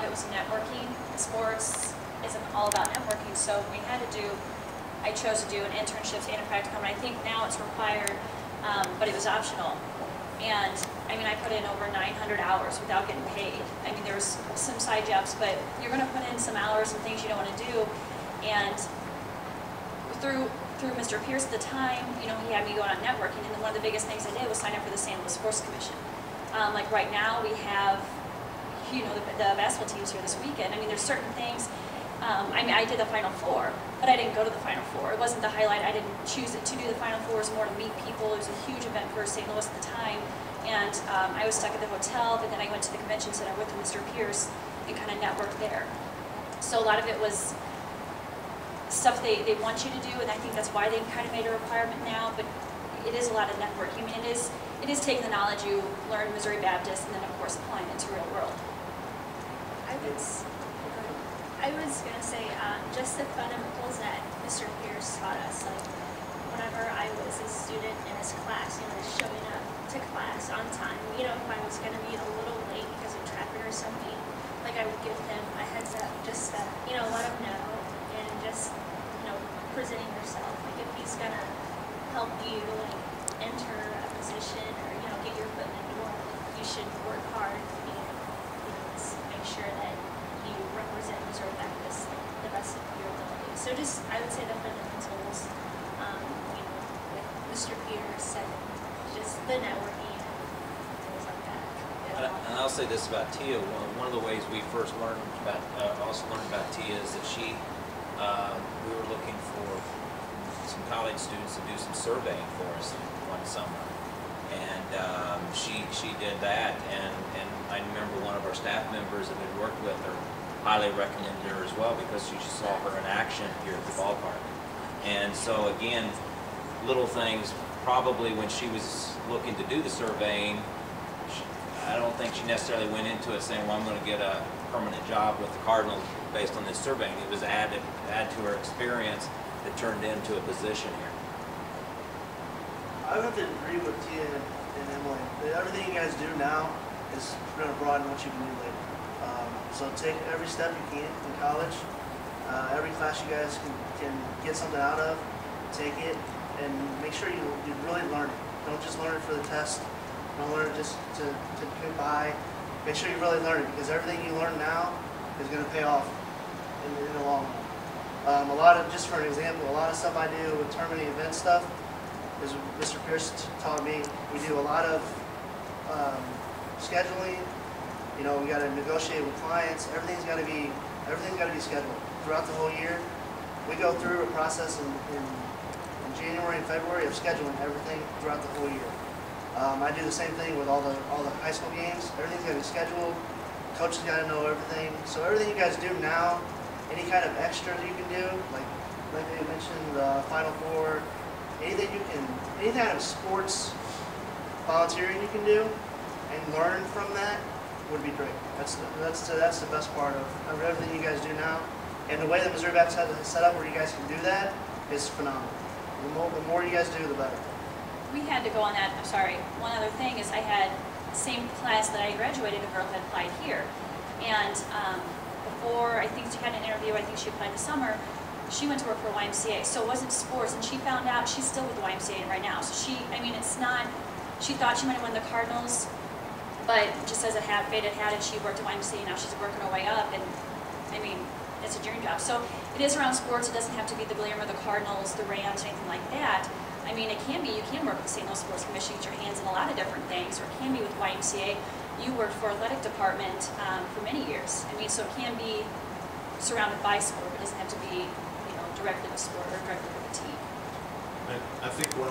it was networking. Sports isn't all about networking, so we had to do, I chose to do an internships and a practicum, and I think now it's required, but it was optional. And I mean, I put in over 900 hours without getting paid. I mean, there was some side jobs, but you're going to put in some hours and things you don't want to do. And through Mr. Pierce at the time, you know, he had me going on networking, and one of the biggest things I did was sign up for the St. Louis Sports Commission. Like right now, we have, you know, the basketball teams here this weekend. I mean, there's certain things. I mean, I did the Final Four, but I didn't go to the Final Four. It wasn't the highlight. I didn't choose it to do the Final Four. It was more to meet people. It was a huge event for St. Louis at the time. And I was stuck at the hotel, but then I went to the convention center with Mr. Pierce and kind of networked there. So a lot of it was stuff they want you to do, and I think that's why they kind of made a requirement now, but it is a lot of networking. I mean, it is taking the knowledge you learn Missouri Baptist and then, of course, applying it to real world. I was going to say, just the fundamentals that Mr. Pierce taught us, like whenever I was a student in his class, you know, showing up to class on time, you know, if I was going to be a little late because of traffic or something, like I would give him a heads up just to, you know, let him know, and just, you know, presenting yourself. Like if he's going to help you, like, enter a position or, you know, get your foot in the door, you should work hard and, you know, just make sure that you represent Missouri Baptist the best of your ability. So just, I would say the fundamentals, you know, with Mr. Pierce and just the networking and things like that. And I'll say this about Tia. One of the ways we first learned about, Tia is that we were looking for some college students to do some surveying for us one summer, and she did that, and I remember one of our staff members that had worked with her highly recommended her as well because she saw her in action here at the ballpark. And so again, little things, probably when she was looking to do the surveying, I don't think she necessarily went into it saying, well, I'm going to get a permanent job with the Cardinals based on this surveying. It was add to her experience that turned into a position here. I would have to agree with Tia and Emily. Everything you guys do now is going to broaden what you can do later. So take every step you can in college. Every class you guys can get something out of, take it, and make sure you really learn it. Don't just learn it for the test. Don't learn it just to get by. Make sure you really learn it, because everything you learn now is going to pay off in the long run. Just for an example, a lot of stuff I do with tournament event stuff is Mr. Pierce taught me. We do a lot of scheduling. You know, we got to negotiate with clients. Everything's got to be scheduled throughout the whole year. We go through a process in January and February of scheduling everything throughout the whole year. I do the same thing with all the high school games. Everything's got to be scheduled. Coaches got to know everything. So everything you guys do now, any kind of extra you can do, like they mentioned, the Final Four, any kind of sports volunteering you can do and learn from that would be great. That's the best part of everything you guys do now. And the way that Missouri Baptist has it set up where you guys can do that is phenomenal. The more you guys do, the better. We had to go on that. I'm sorry. One other thing is I had the same class that I graduated, a girl had applied here. And before, I think she had an interview, I think she applied this summer, she went to work for YMCA. So it wasn't sports, and she found out she's still with the YMCA right now. So I mean, it's not, she thought she might have won the Cardinals, but just as it had faded had it, she worked at YMCA, now she's working her way up, and I mean, it's a dream job. So it is around sports. It doesn't have to be the glamour of the Cardinals, the Rams, anything like that. I mean, it can be, you can work with the St. Louis Sports Commission, get your hands in a lot of different things, or it can be with YMCA. You worked for athletic department for many years. I mean, so it can be surrounded by sport. It doesn't have to be, you know, directly with sport or directly with a team. I think one